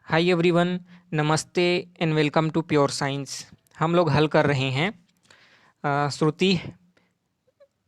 हाय everyone, नमस्ते and welcome to pure science. हम लोग हल कर रहे हैं श्रुति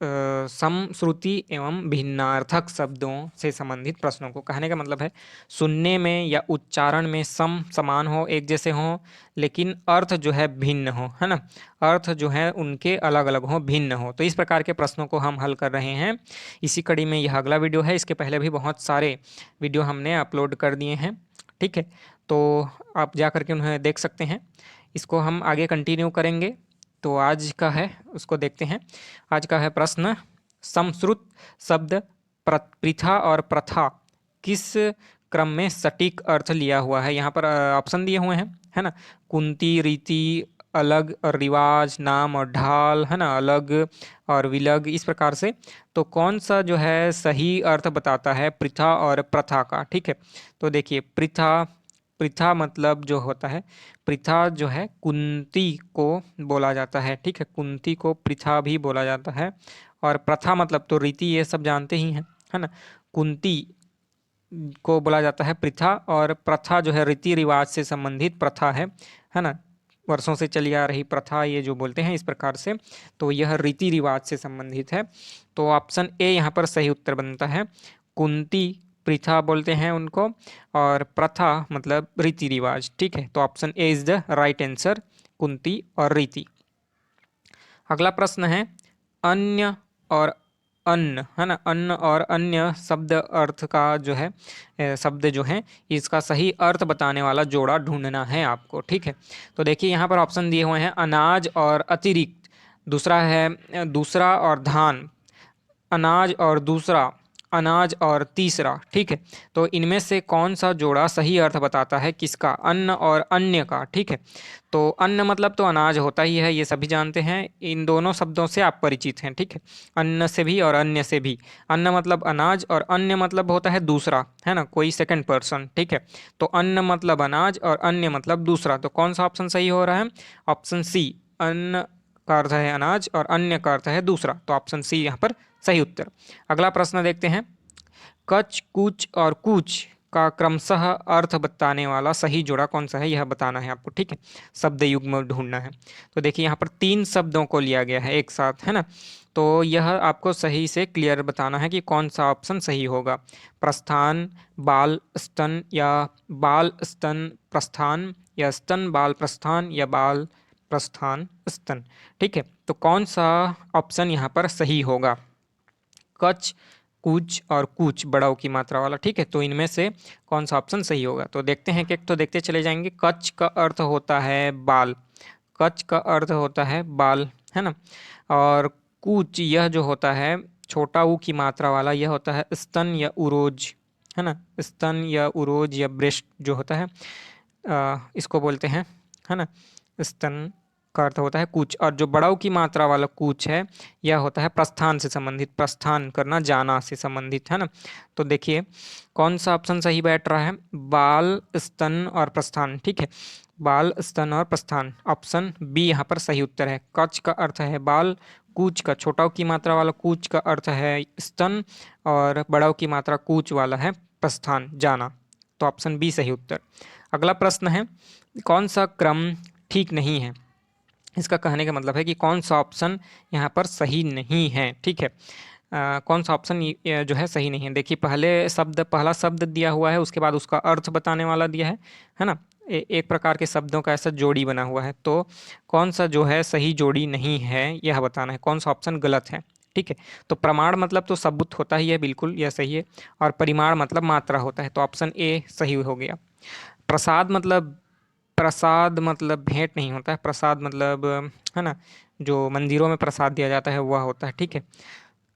सम श्रुति एवं भिन्नार्थक शब्दों से संबंधित प्रश्नों को। कहने का मतलब है सुनने में या उच्चारण में समान हो, एक जैसे हो, लेकिन अर्थ जो है भिन्न हो, है ना। अर्थ जो है उनके अलग अलग हो, भिन्न हो। तो इस प्रकार के प्रश्नों को हम हल कर रहे हैं। इसी कड़ी में यह अगला वीडियो है। इसके पहले भी बहुत सारे वीडियो हमने अपलोड कर दिए हैं, ठीक है। तो आप जा करके उन्हें देख सकते हैं। इसको हम आगे कंटिन्यू करेंगे। तो आज का है उसको देखते हैं। आज का है प्रश्न, समश्रुत शब्द पृथा और प्रथा किस क्रम में सटीक अर्थ लिया हुआ है। यहाँ पर ऑप्शन दिए हुए हैं, है ना। कुंती, रीति, अलग और रिवाज, नाम और ढाल, है ना, अलग और विलग, इस प्रकार से। तो कौन सा जो है सही अर्थ बताता है प्रथा और प्रथा का, ठीक है। तो देखिए, प्रथा प्रथा मतलब जो होता है, प्रथा जो है कुंती को बोला जाता है, ठीक है। कुंती को प्रथा भी बोला जाता है। और प्रथा मतलब तो रीति, ये सब जानते ही हैं, है ना। कुंती को बोला जाता है प्रथा, और प्रथा जो है रीति रिवाज से संबंधित प्रथा है ना। वर्षों से चली आ रही प्रथा, ये जो बोलते हैं इस प्रकार से, तो यह रीति रिवाज से संबंधित है। तो ऑप्शन ए यहाँ पर सही उत्तर बनता है। कुंती प्रथा बोलते हैं उनको, और प्रथा मतलब रीति रिवाज, ठीक है। तो option A is the right answer, Kunti और रीति। अगला प्रश्न है, अन्य और अन्न, है ना। अन्न और अन्य शब्द अर्थ का जो है शब्द जो है, इसका सही अर्थ बताने वाला जोड़ा ढूंढना है आपको, ठीक है। तो देखिए, यहाँ पर ऑप्शन दिए हुए हैं, अनाज और अतिरिक्त, दूसरा है दूसरा और धान, अनाज और दूसरा, अनाज और तीसरा, ठीक है। तो इनमें से कौन सा जोड़ा सही अर्थ बताता है किसका, अन्न और अन्य का, ठीक है। तो अन्न मतलब तो अनाज होता ही है, ये सभी जानते हैं। इन दोनों शब्दों से आप परिचित हैं, ठीक है। अन्न से भी और अन्य से भी। अन्न मतलब अनाज और अन्य मतलब होता है दूसरा, है ना, कोई सेकंड पर्सन, ठीक है। तो अन्न मतलब अनाज और अन्य मतलब दूसरा। तो कौन सा ऑप्शन सही हो रहा है? ऑप्शन सी, अन्न का अर्थ है अनाज और अन्य का अर्थ है दूसरा। तो ऑप्शन सी यहाँ पर सही उत्तर। अगला प्रश्न देखते हैं, कच, कुच और कुछ का क्रमशः अर्थ बताने वाला सही जोड़ा कौन सा है, यह बताना है आपको, ठीक है। शब्द युग्म ढूंढना है। तो देखिए, यहाँ पर 3 शब्दों को लिया गया है एक साथ, है ना। तो यह आपको सही से क्लियर बताना है कि कौन सा ऑप्शन सही होगा। प्रस्थान बाल स्तन, या बाल स्तन प्रस्थान, या स्तन बाल प्रस्थान, या बाल प्रस्थान स्तन, ठीक है। तो कौन सा ऑप्शन यहाँ पर सही होगा? कच, कुछ और कुछ बड़ाऊ की मात्रा वाला, ठीक है। तो इनमें से कौन सा ऑप्शन सही होगा? तो देखते हैं कि, तो देखते चले जाएंगे। कच का अर्थ होता है बाल, कच का अर्थ होता है बाल, है ना। और कूच यह जो होता है छोटा ऊ की मात्रा वाला, यह होता है स्तन या उरोज, है ना। स्तन या उरोज या ब्रेस्ट जो होता है, इसको बोलते हैं, है ना। स्तन का अर्थ होता है कूच, और जो बड़ाऊ की मात्रा वाला कूच है, यह होता है प्रस्थान से संबंधित, प्रस्थान करना, जाना से संबंधित, है ना। तो देखिए, कौन सा ऑप्शन सही बैठ रहा है? बाल, स्तन और प्रस्थान, ठीक है। बाल, स्तन और प्रस्थान, ऑप्शन बी यहाँ पर सही उत्तर है। कच का अर्थ है बाल, कूच का, छोटाऊ की मात्रा वाला कूच का अर्थ है स्तन, और बड़ाऊ की मात्रा कूच वाला है प्रस्थान, जाना। तो ऑप्शन बी सही उत्तर। अगला प्रश्न है, कौन सा क्रम ठीक नहीं है? इसका कहने का मतलब है कि कौन सा ऑप्शन यहाँ पर सही नहीं है, ठीक है। कौन सा ऑप्शन जो है सही नहीं है? देखिए, पहला शब्द दिया हुआ है, उसके बाद उसका अर्थ बताने वाला दिया है ना। एक प्रकार के शब्दों का ऐसा जोड़ी बना हुआ है। तो कौन सा जो है सही जोड़ी नहीं है, यह बताना है, कौन सा ऑप्शन गलत है, ठीक है। तो प्रमाण मतलब तो सबूत होता ही है, बिल्कुल यह सही है। और परिमाण मतलब मात्रा होता है, तो ऑप्शन ए सही हो गया। प्रसाद मतलब, प्रसाद मतलब भेंट नहीं होता है, प्रसाद मतलब, है ना, जो मंदिरों में प्रसाद दिया जाता है वह होता है, ठीक है।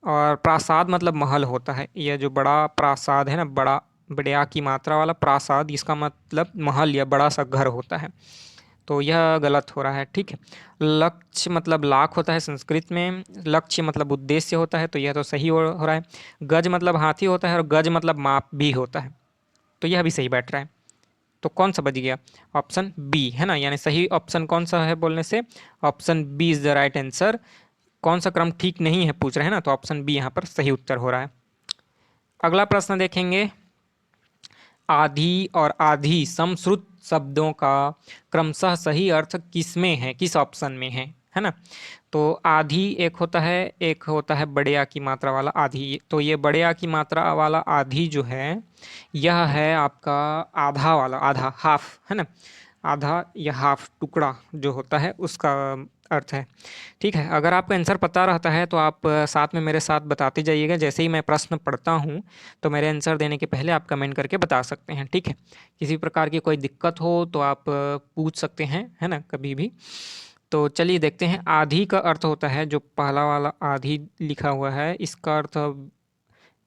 और प्रासाद मतलब महल होता है, यह जो बड़ा प्रासाद है ना, बड़ा बड़या की मात्रा वाला प्रासाद, इसका मतलब महल या बड़ा सा घर होता है। तो यह गलत हो रहा है, ठीक है। लक्ष्य मतलब लाख होता है संस्कृत में, लक्ष्य मतलब उद्देश्य होता है, तो यह तो सही हो रहा है। गज मतलब हाथी होता है, और गज मतलब माप भी होता है, तो यह भी सही बैठ रहा है। तो कौन सा बच गया? ऑप्शन बी, है ना। यानी सही ऑप्शन कौन सा है बोलने से? Option B is the right answer. कौन सा क्रम ठीक नहीं है पूछ रहे हैं ना, तो ऑप्शन बी यहाँ पर सही उत्तर हो रहा है। अगला प्रश्न देखेंगे, आधी और आधी समश्रुत शब्दों का क्रमशः सही अर्थ किसमें है, किस ऑप्शन में है ना। तो आधी एक होता है बड़े आ की मात्रा वाला आधी। तो ये बड़े आ की मात्रा वाला आधी जो है, यह है आपका आधा वाला, आधा हाफ है ना। आधा या हाफ टुकड़ा जो होता है उसका अर्थ है। ठीक है, अगर आपको आंसर पता रहता है तो आप साथ में मेरे साथ बताते जाइएगा। जैसे ही मैं प्रश्न पढ़ता हूँ तो मेरे आंसर देने के पहले आप कमेंट करके बता सकते हैं। ठीक है, किसी प्रकार की कोई दिक्कत हो तो आप पूछ सकते हैं, है ना, कभी भी। तो चलिए देखते हैं। आधी का अर्थ होता है, जो पहला वाला आधी लिखा हुआ है, इसका अर्थ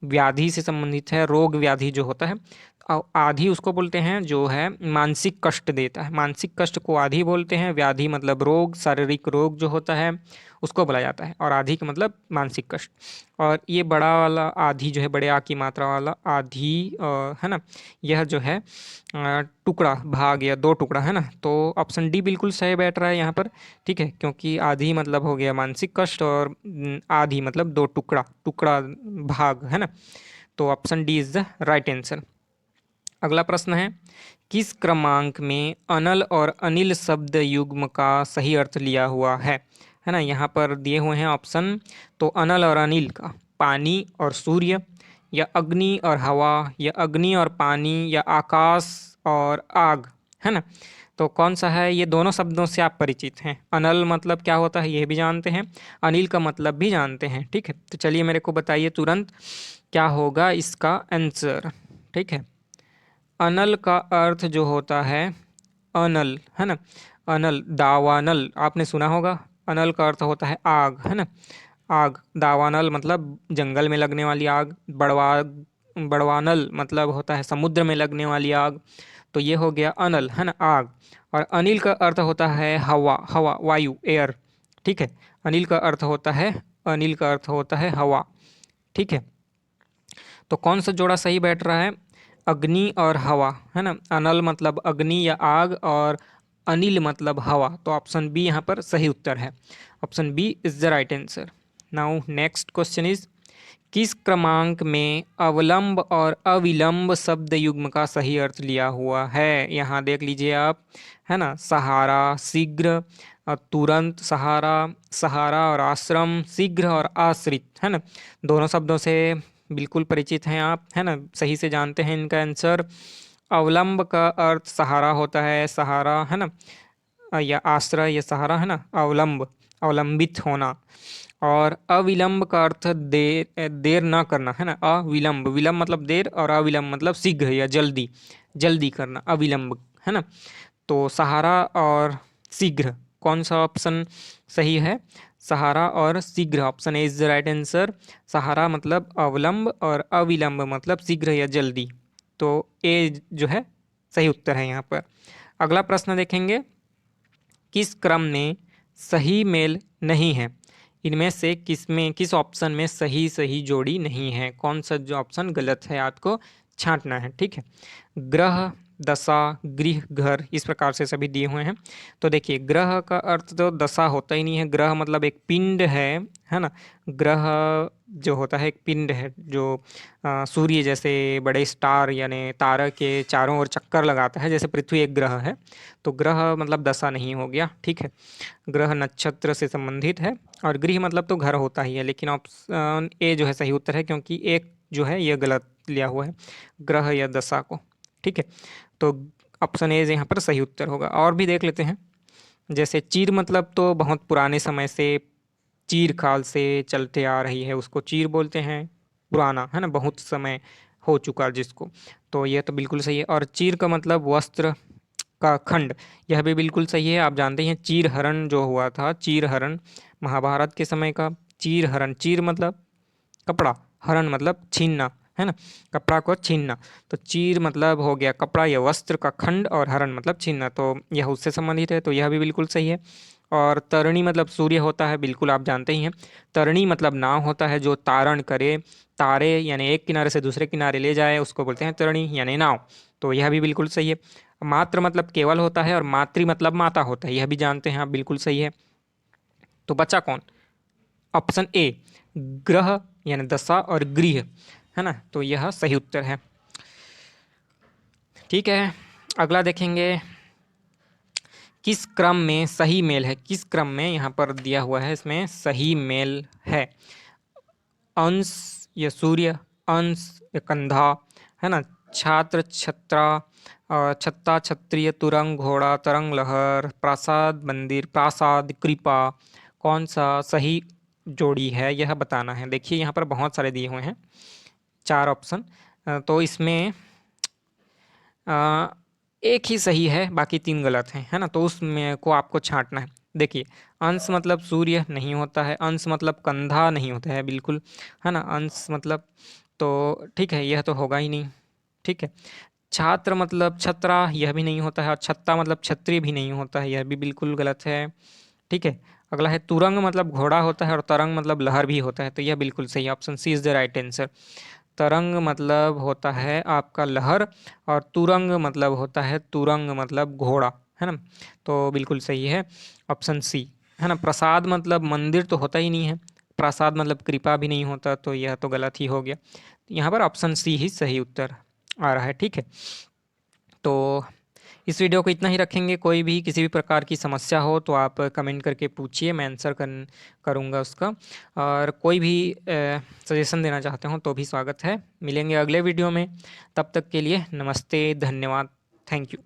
व्याधि से संबंधित है, रोग व्याधि जो होता है। आधी उसको बोलते हैं जो है मानसिक कष्ट देता है, मानसिक कष्ट को आधी बोलते हैं। व्याधि मतलब रोग, शारीरिक रोग जो होता है उसको बोला जाता है, और आधी का मतलब मानसिक कष्ट। और ये बड़ा वाला आधी जो है, बड़े आ की मात्रा वाला आधी है ना, यह जो है टुकड़ा, भाग या दो टुकड़ा है ना। तो ऑप्शन डी बिल्कुल सही बैठ रहा है यहाँ पर। ठीक है, क्योंकि आधी मतलब हो गया मानसिक कष्ट, और आधी मतलब दो टुकड़ा, टुकड़ा भाग है ना। तो option D is the right answer. अगला प्रश्न है, किस क्रमांक में अनल और अनिल शब्द युग्म का सही अर्थ लिया हुआ है ना। यहाँ पर दिए हुए हैं ऑप्शन। तो अनल और अनिल का पानी और सूर्य, या अग्नि और हवा, या अग्नि और पानी, या आकाश और आग, है ना। तो कौन सा है? ये दोनों शब्दों से आप परिचित हैं। अनल मतलब क्या होता है ये भी जानते हैं, अनिल का मतलब भी जानते हैं। ठीक है, तो चलिए मेरे को बताइए तुरंत क्या होगा इसका आंसर। ठीक है, अनल का अर्थ जो होता है अनल, है ना। अनल, दावानल आपने सुना होगा। अनल का अर्थ होता है आग, है ना। आग, दावानल मतलब जंगल में लगने वाली आग। बड़वानल मतलब होता है समुद्र में लगने वाली आग। तो ये हो गया अनल, है ना, आग। और अनिल का अर्थ होता है हवा, हवा, वायु, एयर। ठीक है, अनिल का अर्थ होता है, अनिल का अर्थ होता है हवा। ठीक है, तो कौन सा जोड़ा सही बैठ रहा है? अग्नि और हवा, है ना। अनल मतलब अग्नि या आग, और अनिल मतलब हवा। तो ऑप्शन बी यहाँ पर सही उत्तर है। Option B is the right answer. Now next question is, किस क्रमांक में अवलंब और अविलंब शब्द युग्म का सही अर्थ लिया हुआ है? यहाँ देख लीजिए आप, है ना। सहारा, शीघ्र, तुरंत, सहारा, सहारा और आश्रम, शीघ्र और आश्रित, है ना। दोनों शब्दों से बिल्कुल परिचित हैं आप, है ना, सही से जानते हैं इनका आंसर। अवलंब का अर्थ सहारा होता है, सहारा, है ना, या आश्रय या सहारा, है ना। अवलंब, अवलंबित होना। और अविलंब का अर्थ देर, देर ना करना, है ना। अविलंब, विलंब मतलब देर, और अविलंब मतलब शीघ्र या जल्दी, जल्दी करना, अविलंब, है ना। तो सहारा और शीघ्र, कौन सा ऑप्शन सही है? सहारा और शीघ्र, option A is the right answer. सहारा मतलब अवलंब, और अविलंब मतलब शीघ्र या जल्दी। तो ए जो है सही उत्तर है यहाँ पर। अगला प्रश्न देखेंगे, किस क्रम में सही मेल नहीं है? इनमें से किस ऑप्शन में सही सही जोड़ी नहीं है? कौन सा जो ऑप्शन गलत है आपको छांटना है। ठीक है, ग्रह, दशा, गृह, घर, इस प्रकार से सभी दिए हुए हैं। तो देखिए, ग्रह का अर्थ तो दशा होता ही नहीं है। ग्रह मतलब एक पिंड है ना। ग्रह जो होता है एक पिंड है, जो सूर्य जैसे बड़े स्टार यानी तारा के चारों ओर चक्कर लगाता है, जैसे पृथ्वी एक ग्रह है। तो ग्रह मतलब दशा नहीं हो गया। ठीक है, ग्रह नक्षत्र से संबंधित है। और गृह मतलब तो घर होता ही है, लेकिन ऑप्शन ए जो है सही उत्तर है, क्योंकि एक जो है यह गलत लिया हुआ है, ग्रह या दशा को। ठीक है, तो ऑप्शन ए यहाँ पर सही उत्तर होगा। और भी देख लेते हैं, जैसे चीर मतलब तो बहुत पुराने समय से, चीर काल से चलते आ रही है, उसको चीर बोलते हैं। पुराना, है ना, बहुत समय हो चुका जिसको। तो यह तो बिल्कुल सही है। और चीर का मतलब वस्त्र का खंड, यह भी बिल्कुल सही है। आप जानते हैं चीर हरण जो हुआ था, चीर हरण महाभारत के समय का। चीर हरण, चीर मतलब कपड़ा, हरण मतलब छीनना, है ना, कपड़ा को छीनना। तो चीर मतलब हो गया कपड़ा या वस्त्र का खंड, और हरण मतलब छीनना, तो यह उससे संबंधित है। तो यह भी बिल्कुल सही है। और तरणी मतलब सूर्य होता है, बिल्कुल आप जानते ही हैं। तरणी मतलब नाव होता है जो तारण करे, तारे यानी एक किनारे से दूसरे किनारे ले जाए, उसको बोलते हैं तरणी यानी नाव। तो यह भी बिल्कुल सही है। मात्र मतलब केवल होता है, और मातृ मतलब माता होता है, यह भी जानते हैं आप, बिल्कुल सही है। तो बचा कौन? ऑप्शन ए, ग्रह यानी दशा और गृह, है ना। तो यह सही उत्तर है। ठीक है, अगला देखेंगे, किस क्रम में सही मेल है। किस क्रम में यहाँ पर दिया हुआ है, इसमें सही मेल है। अंश या सूर्य, अंश या कंधा, है ना, छात्र छत्रा, छत्ता क्षत्रिय, तुरंग घोड़ा, तरंग लहर, प्रासाद मंदिर, प्रासाद कृपा, कौन सा सही जोड़ी है यह बताना है। देखिए यहाँ पर बहुत सारे दिए हुए हैं, 4 ऑप्शन, तो इसमें अ, एक ही सही है, बाकी 3 गलत हैं, है ना, तो उसमें को आपको छांटना है। देखिए, अंश मतलब सूर्य नहीं होता है, अंश मतलब कंधा नहीं होता है बिल्कुल, है ना, अंश मतलब, तो ठीक है, यह तो होगा ही नहीं। ठीक है, छात्र मतलब छत्रा, यह भी नहीं होता है, और छत्ता मतलब क्षत्रिय भी नहीं होता है, यह भी बिल्कुल गलत है। ठीक है, अगला है तुरंग मतलब घोड़ा होता है, और तरंग मतलब लहर भी होता है, तो यह बिल्कुल सही, option C is the right answer. तरंग मतलब होता है आपका लहर, और तुरंग मतलब होता है, तुरंग मतलब घोड़ा, है ना, तो बिल्कुल सही है ऑप्शन सी, है ना। प्रसाद मतलब मंदिर तो होता ही नहीं है, प्रसाद मतलब कृपा भी नहीं होता, तो यह तो गलत ही हो गया। यहाँ पर ऑप्शन सी ही सही उत्तर आ रहा है। ठीक है, तो इस वीडियो को इतना ही रखेंगे। कोई भी किसी भी प्रकार की समस्या हो तो आप कमेंट करके पूछिए, मैं आंसर करूँगा उसका। और कोई भी सजेशन देना चाहते हो तो भी स्वागत है। मिलेंगे अगले वीडियो में, तब तक के लिए नमस्ते, धन्यवाद, थैंक यू।